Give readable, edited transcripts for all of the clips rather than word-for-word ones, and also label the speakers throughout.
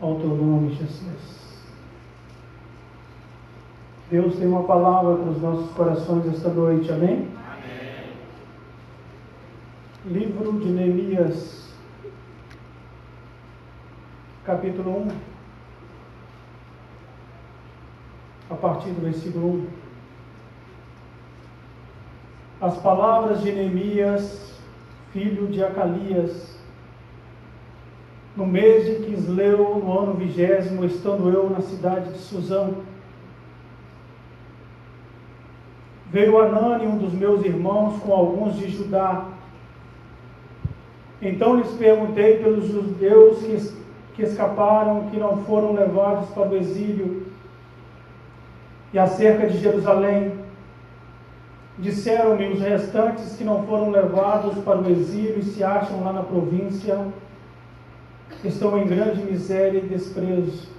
Speaker 1: ao teu nome, Jesus. Deus tem uma palavra para os nossos corações esta noite, amém?
Speaker 2: Amém.
Speaker 1: Livro de Neemias, capítulo 1, a partir do versículo 1. As palavras de Neemias, filho de Acalias, no mês de Quisleu, no ano 20º, estando eu na cidade de Suzã, veio Anani, um dos meus irmãos, com alguns de Judá. Então lhes perguntei pelos judeus que escaparam, que não foram levados para o exílio, e acerca de Jerusalém. Disseram-me os restantes que não foram levados para o exílio e se acham lá na província, estão em grande miséria e desprezo.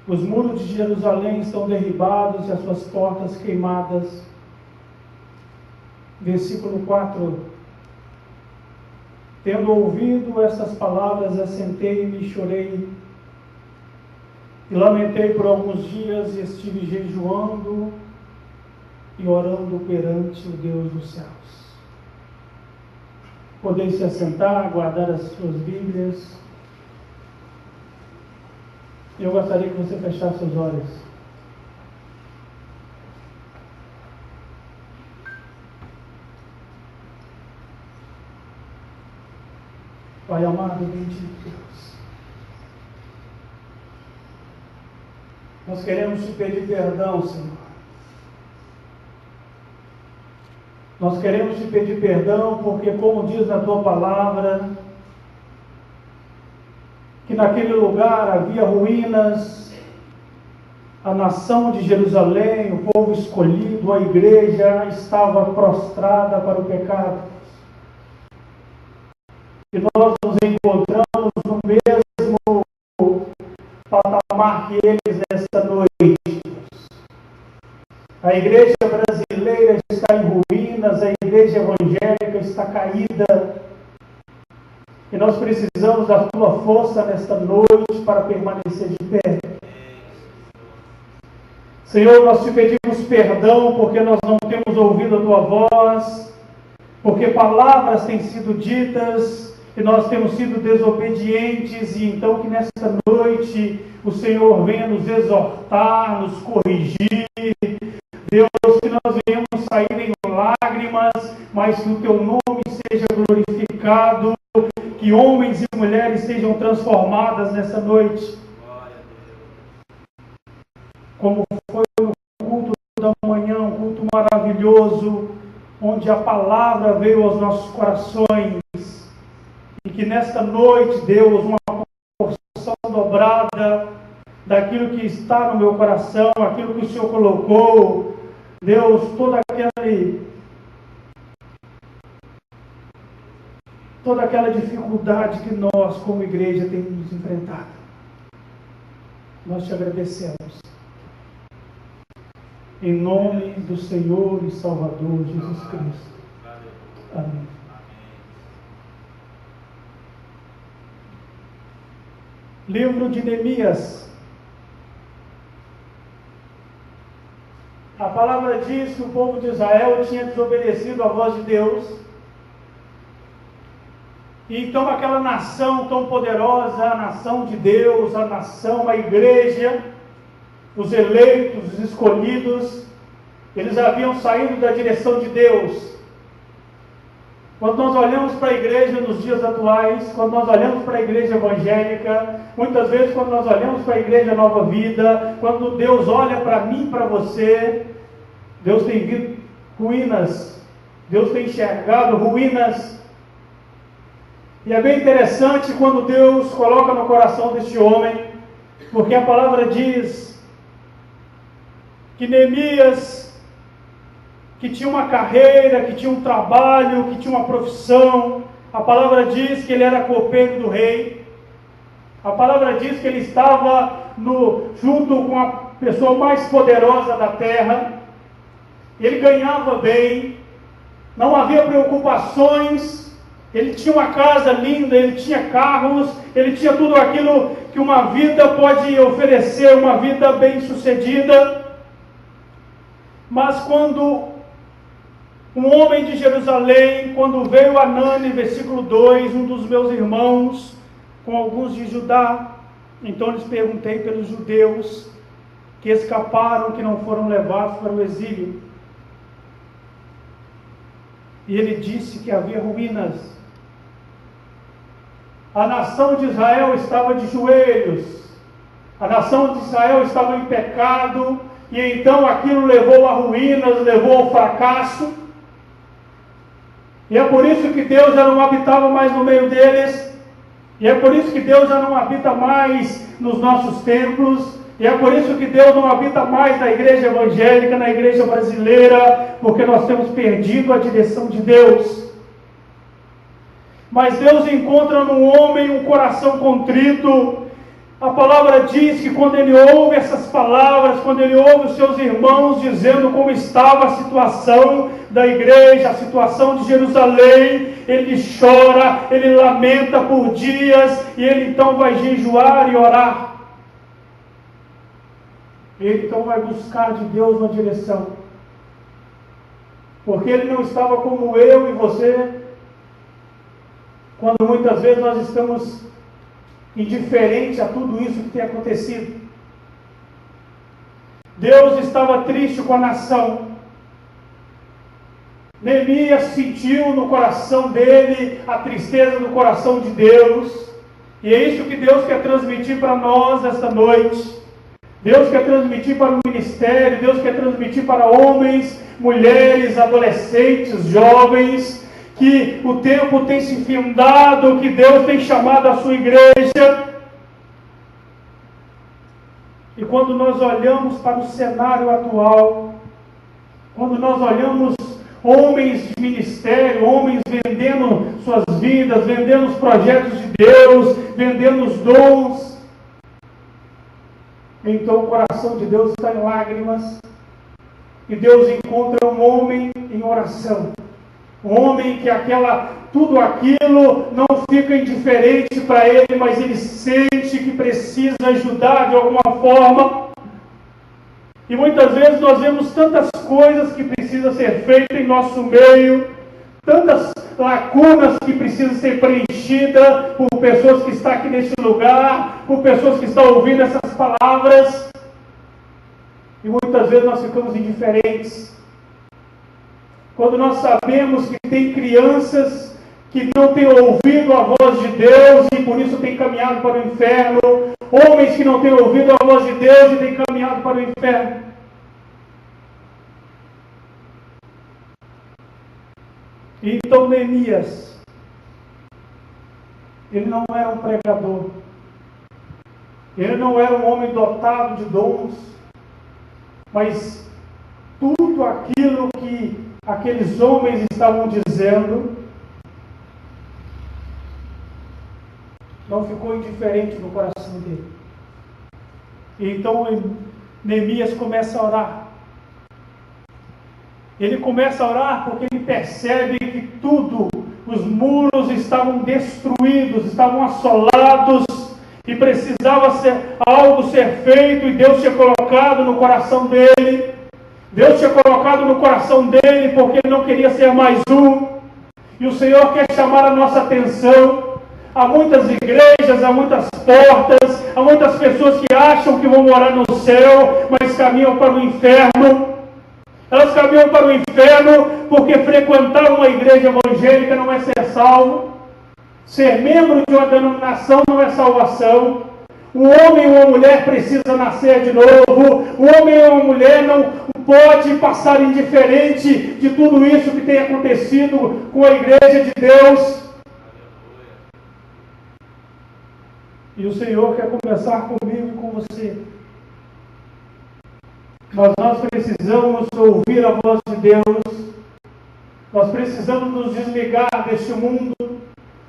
Speaker 1: Os muros de Jerusalém estão derribados e as suas portas queimadas. Versículo 4. Tendo ouvido estas palavras, assentei-me e chorei, e lamentei por alguns dias, e estive jejuando e orando perante o Deus dos céus. Podeis se assentar, guardar as suas Bíblias. Eu gostaria que você fechasse seus olhos. Pai amado, bendito Deus, nós queremos te pedir perdão, Senhor. Nós queremos te pedir perdão porque, como diz na tua palavra, que naquele lugar havia ruínas, a nação de Jerusalém, o povo escolhido, a igreja estava prostrada para o pecado. E nós nos encontramos no mesmo patamar que eles nesta noite. A igreja brasileira está em ruínas, a igreja evangélica está caída. E nós precisamos da tua força nesta noite para permanecer de pé. Senhor, nós te pedimos perdão porque nós não temos ouvido a tua voz, porque palavras têm sido ditas e nós temos sido desobedientes, e então que nesta noite o Senhor venha nos exortar, nos corrigir. Deus, que nós venhamos sair em lágrimas, mas que o teu nome seja glorificado, que homens e mulheres sejam transformadas nessa noite. Como foi no culto da manhã, um culto maravilhoso, onde a palavra veio aos nossos corações, e que nesta noite, Deus, uma porção dobrada daquilo que está no meu coração, aquilo que o Senhor colocou, Deus, toda aquela dificuldade que nós, como igreja, temos enfrentado. Nós te agradecemos. Em nome do Senhor e Salvador Jesus Cristo. Amém. Livro de Neemias. A palavra diz que o povo de Israel tinha desobedecido a voz de Deus. E então aquela nação tão poderosa, a nação de Deus, a nação, a igreja, os eleitos, os escolhidos, eles haviam saído da direção de Deus. Quando nós olhamos para a igreja nos dias atuais, quando nós olhamos para a igreja evangélica, muitas vezes quando nós olhamos para a igreja Nova Vida, quando Deus olha para mim e para você, Deus tem visto ruínas, Deus tem enxergado ruínas. E é bem interessante quando Deus coloca no coração deste homem, porque a palavra diz que Neemias, que tinha uma carreira, que tinha um trabalho, que tinha uma profissão, a palavra diz que ele era copeiro do rei, a palavra diz que ele estava junto com a pessoa mais poderosa da terra, ele ganhava bem, não havia preocupações, Ele tinha uma casa linda, ele tinha carros, ele tinha tudo aquilo que uma vida pode oferecer, uma vida bem-sucedida. Mas quando um homem de Jerusalém, quando veio Anani, versículo 2, um dos meus irmãos, com alguns de Judá, então lhes perguntei pelos judeus que escaparam, que não foram levados para o exílio. E ele disse que havia ruínas. A nação de Israel estava de joelhos, a nação de Israel estava em pecado, e então aquilo levou a ruínas, levou ao fracasso. E é por isso que Deus já não habitava mais no meio deles, e é por isso que Deus já não habita mais nos nossos templos, e é por isso que Deus não habita mais na igreja evangélica, na igreja brasileira, porque nós temos perdido a direção de Deus. Mas Deus encontra no homem um coração contrito. A palavra diz que quando ele ouve essas palavras, quando ele ouve os seus irmãos dizendo como estava a situação da igreja, a situação de Jerusalém, ele chora, ele lamenta por dias, e ele então vai jejuar e orar. Ele então vai buscar de Deus uma direção, porque ele não estava como eu e você, quando muitas vezes nós estamos indiferentes a tudo isso que tem acontecido. Deus estava triste com a nação. Neemias sentiu no coração dele a tristeza do coração de Deus, e é isso que Deus quer transmitir para nós esta noite. Deus quer transmitir para o ministério, Deus quer transmitir para homens, mulheres, adolescentes, jovens, que o tempo tem se findado, que Deus tem chamado a sua igreja. E quando nós olhamos para o cenário atual, quando nós olhamos homens de ministério, homens vendendo suas vidas, vendendo os projetos de Deus, vendendo os dons, então o coração de Deus está em lágrimas, e Deus encontra um homem em oração. Um homem que tudo aquilo não fica indiferente para ele, mas ele sente que precisa ajudar de alguma forma. E muitas vezes nós vemos tantas coisas que precisam ser feitas em nosso meio, tantas lacunas que precisam ser preenchidas por pessoas que estão aqui neste lugar, por pessoas que estão ouvindo essas palavras, e muitas vezes nós ficamos indiferentes. Quando nós sabemos que tem crianças que não têm ouvido a voz de Deus e por isso têm caminhado para o inferno, homens que não têm ouvido a voz de Deus e têm caminhado para o inferno. Então Neemias, ele não era um pregador, ele não era um homem dotado de dons, mas tudo aquilo que aqueles homens estavam dizendo não ficou indiferente no coração dele. E então Neemias começa a orar. Ele começa a orar porque ele percebe que os muros estavam destruídos, estavam assolados, e precisava algo ser feito, e Deus tinha colocado no coração dele. Deus tinha colocado no coração dele porque ele não queria ser mais um. E o Senhor quer chamar a nossa atenção. Há muitas igrejas, há muitas portas, há muitas pessoas que acham que vão morar no céu, mas caminham para o inferno. Elas caminham para o inferno porque frequentar uma igreja evangélica não é ser salvo. Ser membro de uma denominação não é salvação. Um homem ou uma mulher precisa nascer de novo. Um homem ou uma mulher não pode passar indiferente de tudo isso que tem acontecido com a igreja de Deus. E o Senhor quer conversar comigo e com você. Mas nós precisamos ouvir a voz de Deus. Nós precisamos nos desligar deste mundo.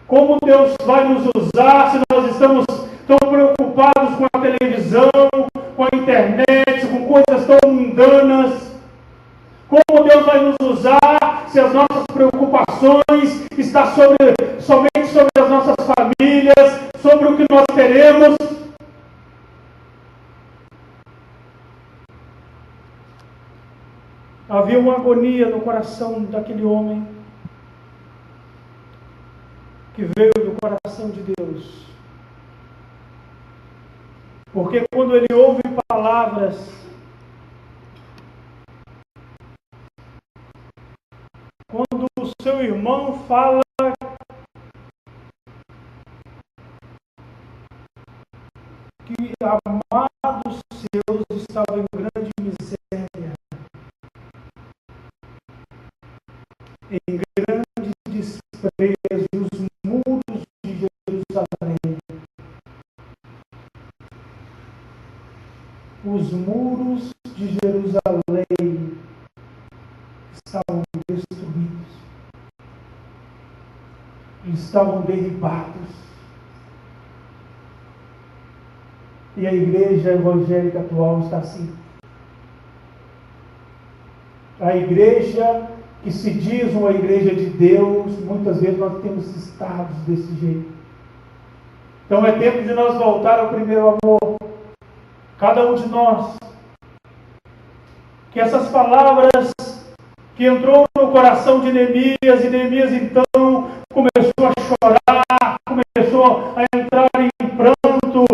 Speaker 1: Como Deus vai nos usar se nós estamos tão preocupados com a televisão, com a internet, com coisas tão mundanas? Como Deus vai nos usar se as nossas preocupações estão lemos, havia uma agonia no coração daquele homem que veio do coração de Deus. Porque quando ele ouve palavras quando o seu irmão fala que amados seus estavam em grande miséria, em grande desprezo, os muros de Jerusalém, os muros de Jerusalém estavam destruídos, estavam derribados. E a igreja evangélica atual está assim. A igreja que se diz uma igreja de Deus, muitas vezes nós temos estados desse jeito. Então é tempo de nós voltar ao primeiro amor. Cada um de nós. Que essas palavras que entrou no coração de Neemias, e Neemias então começou a chorar, começou a entrar em pranto,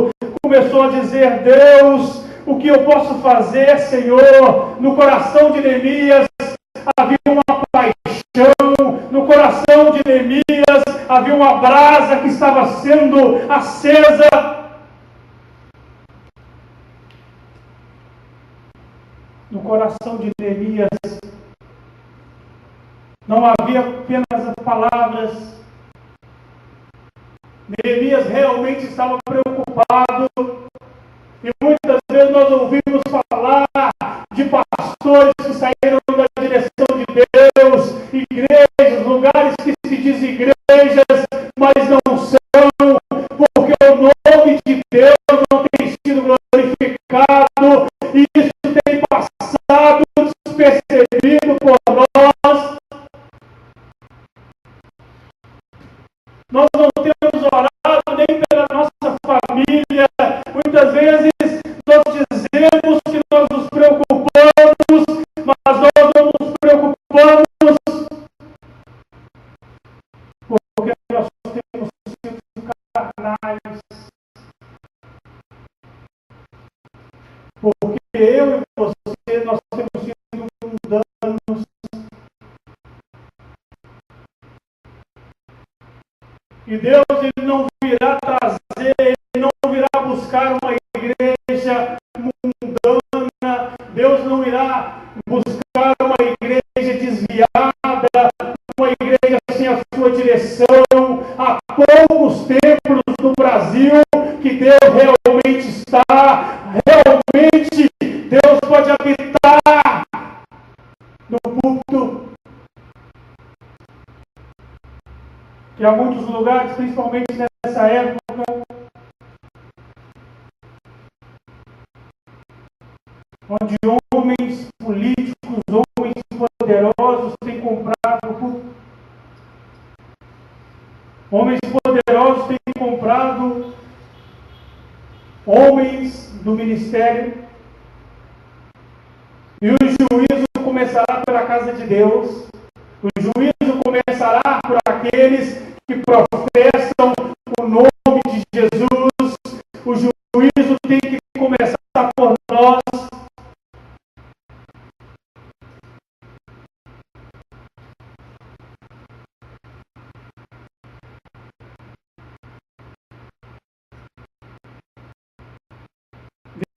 Speaker 1: começou a dizer: Deus, o que eu posso fazer, Senhor? No coração de Neemias havia uma paixão, no coração de Neemias havia uma brasa que estava sendo acesa. No coração de Neemias não havia apenas as palavras. Neemias realmente estava preocupado. E muitas vezes nós ouvimos falar de pastores que saíram da direção de Deus, igrejas, lugares que se dizem igrejas, mas não são, porque o nome de Deus não tem sido glorificado, e isso tem passado despercebido por nós. Nós não temos orado nem pela nossa família. Muitas vezes nós dizemos que nós nos preocupamos, mas nós não nos preocupamos porque nós temos sido carnais. Porque eu e você, nós temos sido mundanos. E Deus, Ele não virá trazer, Ele não virá buscar uma igreja mundana. Deus não irá buscar uma igreja desviada, uma igreja sem a sua direção. Há poucos templos no Brasil que Deus realmente está. Realmente Deus pode habitar no púlpito. Que há muitos lugares, principalmente nessa época, onde homens políticos, homens poderosos têm comprado, homens poderosos têm comprado homens do ministério, e o juízo começará pela casa de Deus. O juízo começará por aqueles que professam o nome de Jesus. O juízo tem que começar por nós.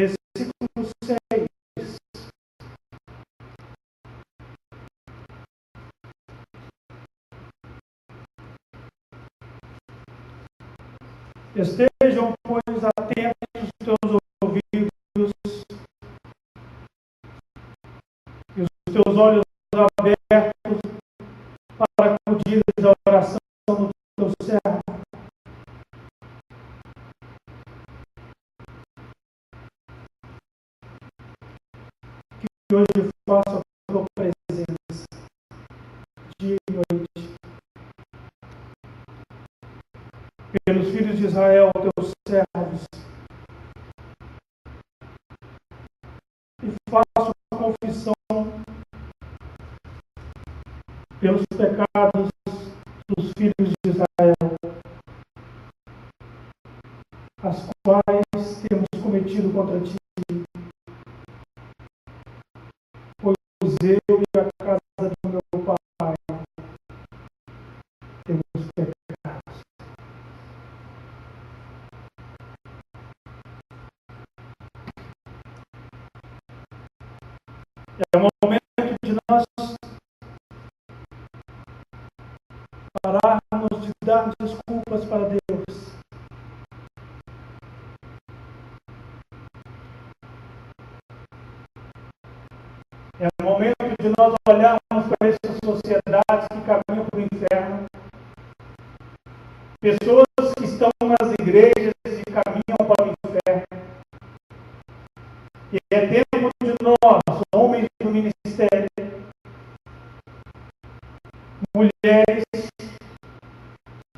Speaker 1: Versículo 6. Estejam, pois, atentos os teus ouvidos e os teus olhos abertos para acudir à oração do teu servo. Que hoje faça a tua presença, dia e noite, pelos filhos de Israel, teus servos, e faço confissão pelos pecados dos filhos de Israel, as quais temos cometido contra ti, pois eu e a casa do meu pai temos pecados. É o momento de nós pararmos de dar desculpas para Deus. É o momento de nós olharmos para essas sociedades que caminham para o inferno, pessoas que estão nas igrejas e caminham para o inferno. E é tempo de nós, homens do ministério, mulheres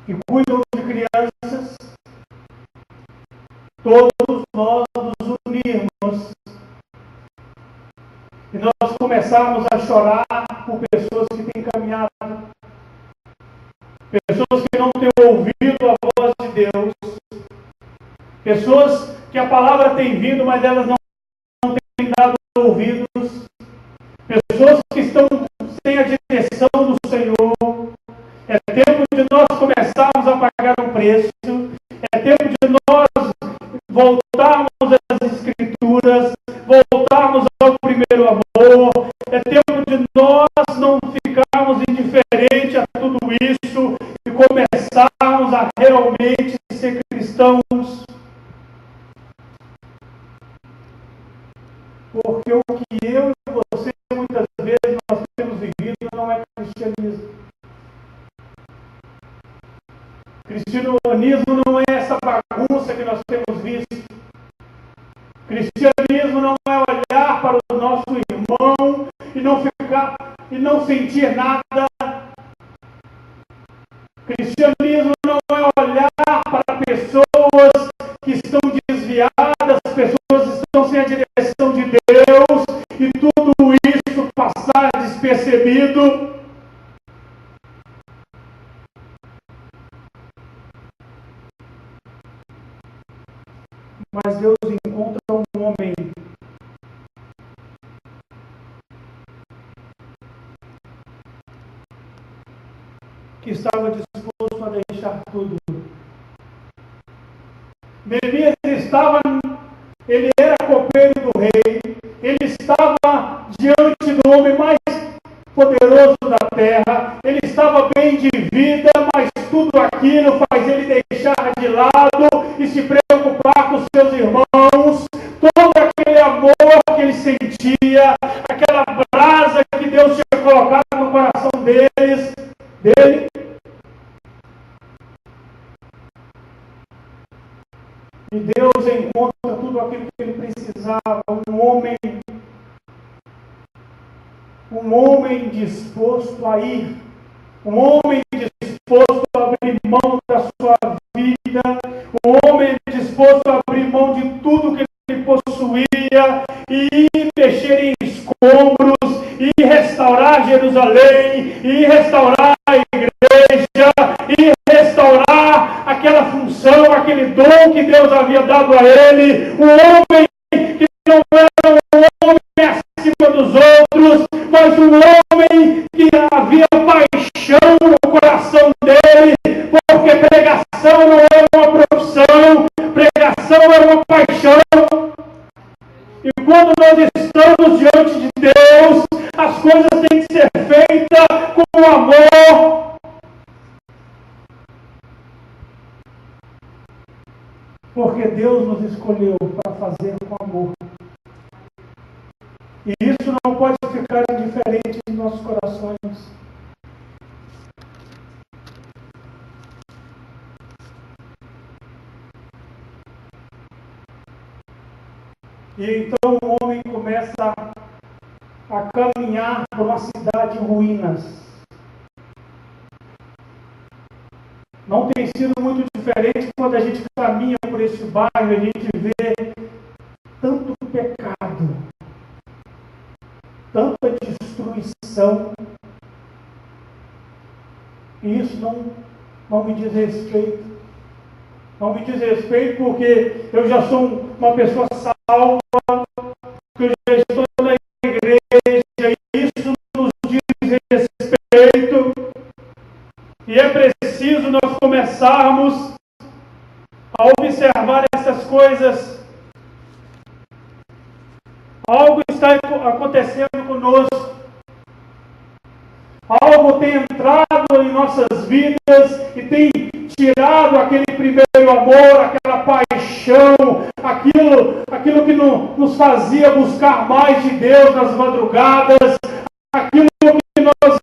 Speaker 1: que cuidam de crianças, todos nós nos unirmos e nós começarmos a chorar por pessoas que têm caminhado, pessoas que não têm ouvido a voz de Deus, pessoas que a palavra tem vindo, mas elas não têm dado ouvidos, pessoas que estão sem a direção do Senhor. É tempo de nós começarmos a pagar o preço, é tempo de nós voltarmos às Escrituras, voltarmos ao primeiro amor, é tempo de nós não ficarmos indiferentes a tudo isso e começarmos a realmente ser cristãos. Porque o que eu e você muitas vezes nós temos vivido não é cristianismo. Cristianismo não é essa bagunça que nós temos visto. Cristianismo não é olhar para o nosso irmão e não sentir nada. Cristianismo não é olhar para pessoas que estão desviadas, pessoas que estão sem a direção de Deus e tudo isso passar despercebido. Mas Deus encontra um homem que estava disposto a deixar tudo. Neemias ele era copeiro do rei, ele estava diante do homem mais poderoso da terra, ele estava bem de vida, mas tudo aquilo faz ele deixar de lado e se preocupar com seus irmãos, todo aquele amor que ele sentia, aquela brasa que Deus tinha colocado no coração dele. E Deus encontra tudo aquilo que ele precisava, um homem disposto a ir, um homem disposto a abrir mão da sua vida, um homem disposto a abrir mão de tudo que ele possuía e mexer em escombros, e restaurar Jerusalém, e restaurar a igreja, e restaurar aquela função, aquele dom que Deus havia dado a ele, um homem que não era um homem acima dos outros, mas um homem que havia paixão no coração dele, porque pregação não era uma profissão, pregação era uma paixão. E quando nós estamos diante de Deus, as coisas têm que ser feitas com amor. Porque Deus nos escolheu para fazer com amor. E isso não pode ficar indiferente em nossos corações. E então o homem começa a caminhar por uma cidade em ruínas. Não tem sido muito diferente quando a gente caminha por esse bairro e a gente vê tanto pecado, são. E isso não me diz respeito. Não me diz respeito porque eu já sou uma pessoa salva, que eu já estou na igreja, e isso nos diz respeito. E é preciso nós começarmos a observar essas coisas. Algo está acontecendo conosco. Algo tem entrado em nossas vidas e tem tirado aquele primeiro amor, aquela paixão, aquilo que nos fazia buscar mais de Deus nas madrugadas, aquilo que nós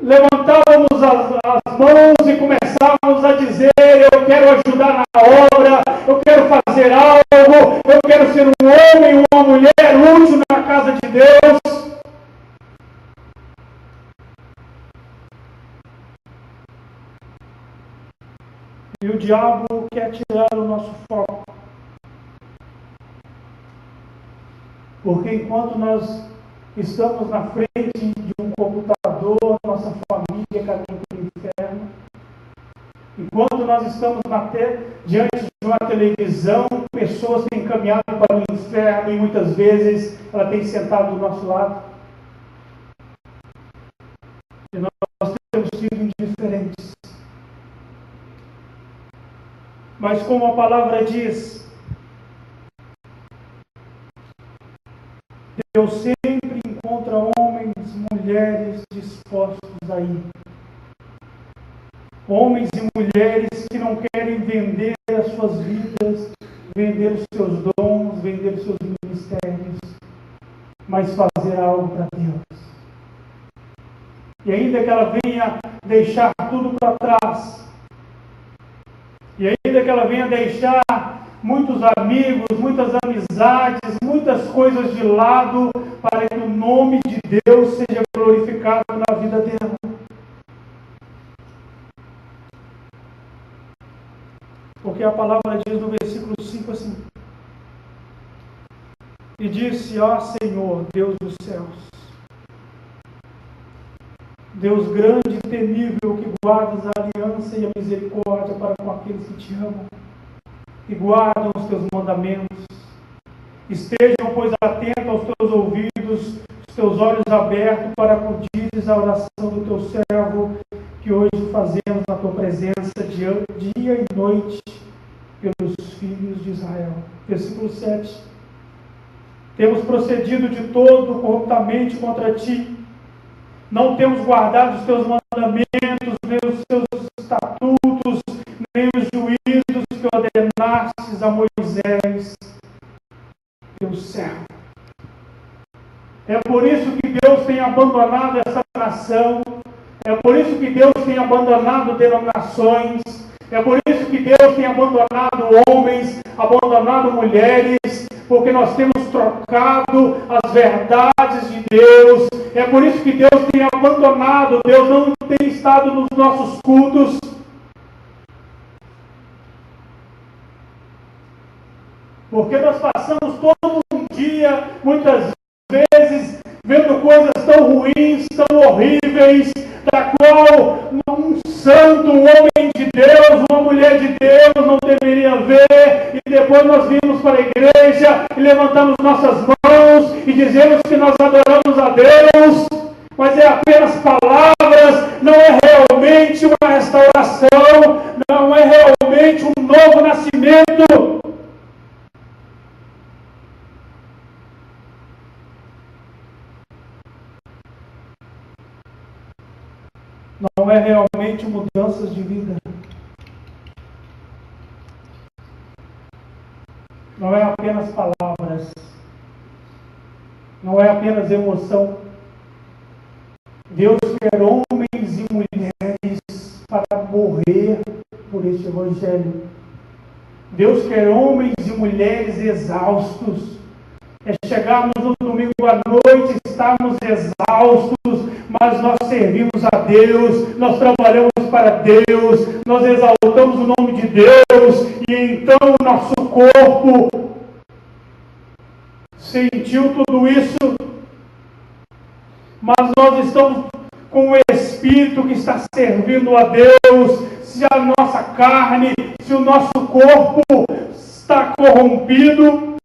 Speaker 1: levantávamos as mãos e começávamos a dizer: eu quero ajudar na obra, eu quero fazer algo, eu quero ser um homem, uma mulher útil na casa de Deus. E o diabo quer tirar o nosso foco. Porque enquanto nós estamos na frente de um computador, nossa família caminha para o inferno. Enquanto nós estamos diante de uma televisão, pessoas têm caminhado para o inferno e muitas vezes ela tem sentado do nosso lado. E nós temos sido indiferentes. Mas como a palavra diz, Deus sempre encontra homens e mulheres dispostos a ir. Homens e mulheres que não querem vender as suas vidas, vender os seus dons, vender os seus ministérios, mas fazer algo para Deus. E ainda que ela venha deixar tudo para trás, e ainda que ela venha deixar muitos amigos, muitas amizades, muitas coisas de lado, para que o nome de Deus seja glorificado na vida dela. Porque a palavra diz no versículo 5 assim: e disse: ó Senhor, Deus dos céus, Deus grande e temível, que guardas a aliança e a misericórdia para com aqueles que te amam, que guardam os teus mandamentos. Estejam, pois, atentos aos teus ouvidos, os teus olhos abertos, para acudires à oração do teu servo, que hoje fazemos na tua presença, dia e noite, pelos filhos de Israel. Versículo 7. Temos procedido de todo corruptamente contra ti, não temos guardado os teus mandamentos, nem os teus estatutos, nem os juízos que ordenastes a Moisés, teu servo. É por isso que Deus tem abandonado essa nação, é por isso que Deus tem abandonado denominações, é por isso que Deus tem abandonado homens, abandonado mulheres, porque nós temos trocado as verdades de Deus. É por isso que Deus tem abandonado, Deus não tem estado nos nossos cultos. Porque nós passamos todo um dia, muitas vezes, vendo coisas tão ruins, tão horríveis, da qual um santo, um homem de Deus, uma mulher de Deus não deveria ver, e depois nós vimos para a igreja e levantamos nossas mãos e dizemos que nós adoramos a Deus, mas é apenas palavras, não é realmente uma restauração, não é realmente um novo nascimento. Não é realmente mudanças de vida. Não é apenas palavras. Não é apenas emoção. Deus quer homens e mulheres para morrer por este Evangelho. Deus quer homens e mulheres exaustos. É chegarmos no domingo à noite, estarmos exaustos, mas nós servimos a Deus, nós trabalhamos para Deus, nós exaltamos o nome de Deus, e então o nosso corpo sentiu tudo isso, mas nós estamos com o espírito que está servindo a Deus. Se a nossa carne, se o nosso corpo está corrompido,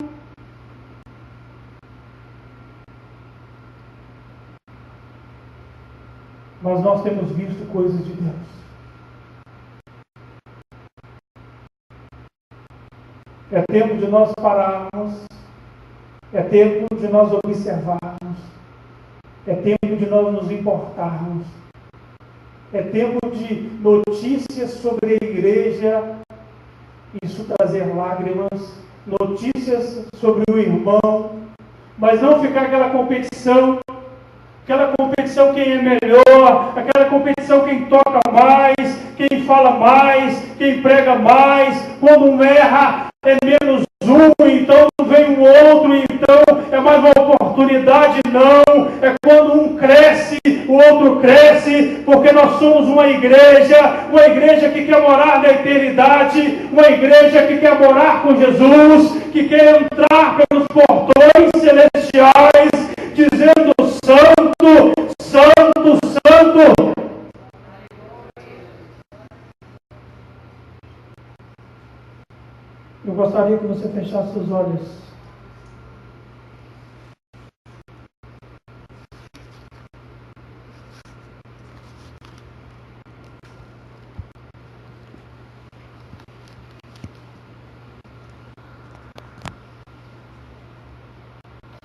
Speaker 1: mas nós temos visto coisas de Deus. É tempo de nós pararmos, é tempo de nós observarmos, é tempo de nós nos importarmos, é tempo de notícias sobre a igreja, isso trazer lágrimas, notícias sobre o irmão, mas não ficar aquela competição quem é melhor, aquela competição quem toca mais, quem fala mais, quem prega mais. Quando um erra é menos um, então vem um outro, então é mais uma oportunidade. Não, é quando um cresce, o outro cresce, porque nós somos uma igreja que quer morar na eternidade, uma igreja que quer morar com Jesus, que quer entrar pelos portões celestiais, dizendo: Santo, Santo, Santo. Eu gostaria que você fechasse os olhos.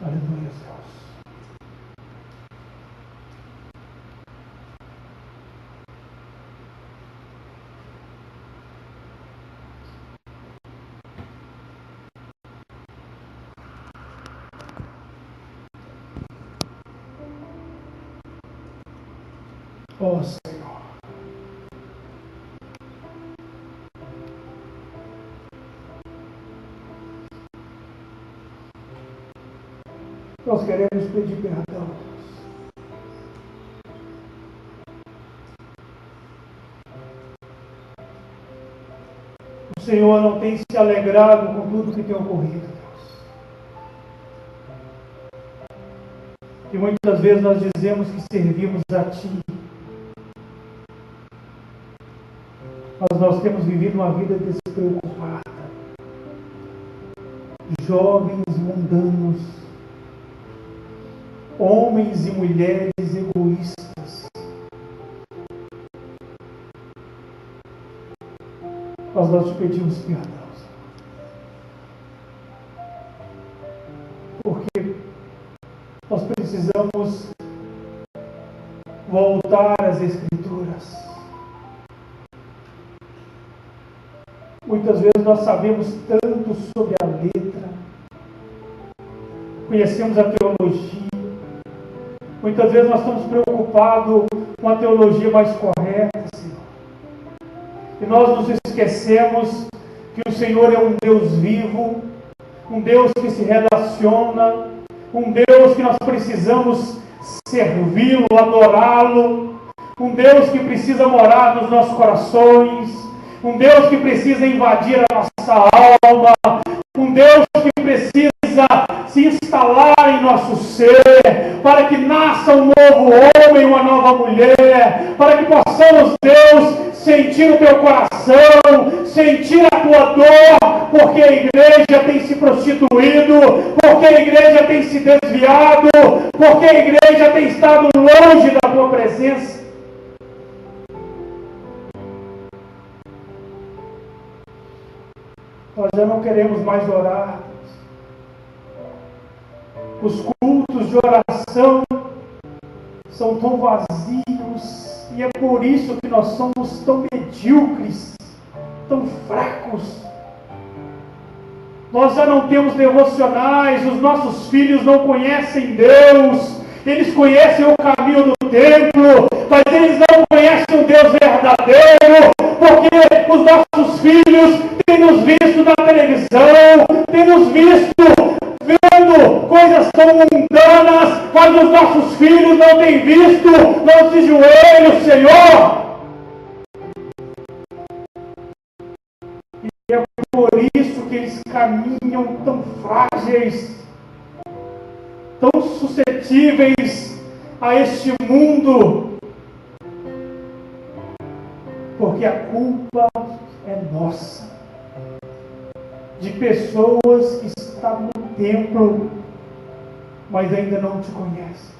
Speaker 1: Aleluia, Deus. Oh, Senhor. Nós queremos pedir perdão, Deus. O Senhor não tem se alegrado com tudo que tem ocorrido, Deus. E muitas vezes nós dizemos que servimos a Ti, mas nós temos vivido uma vida despreocupada. Jovens mundanos, homens e mulheres egoístas. Mas nós te pedimos perdão, porque nós precisamos voltar às Escrituras. Muitas vezes nós sabemos tanto sobre a letra, conhecemos a teologia, muitas vezes nós estamos preocupados com a teologia mais correta, Senhor. E nós nos esquecemos que o Senhor é um Deus vivo, um Deus que se relaciona, um Deus que nós precisamos servi-lo, adorá-lo, um Deus que precisa morar nos nossos corações, um Deus que precisa invadir a nossa alma, um Deus que precisa se instalar em nosso ser, para que nasça um novo homem, uma nova mulher, para que possamos, Deus, sentir o teu coração, sentir a tua dor, porque a igreja tem se prostituído, porque a igreja tem se desviado, porque a igreja tem estado longe da tua presença. Nós já não queremos mais orar. Os cultos de oração são tão vazios, e é por isso que nós somos tão medíocres, tão fracos. Nós já não temos devocionais, os nossos filhos não conhecem Deus, eles conhecem o caminho do templo, mas eles não conhecem o Deus verdadeiro, porque os nossos filhos têm nos visto na televisão, têm nos visto vendo coisas tão mundanas, mas os nossos filhos não têm visto nossos joelhos, Senhor. E é por isso que eles caminham tão frágeis, tão suscetíveis a este mundo, porque a culpa é nossa, de pessoas que estão no templo, mas ainda não te conhecem.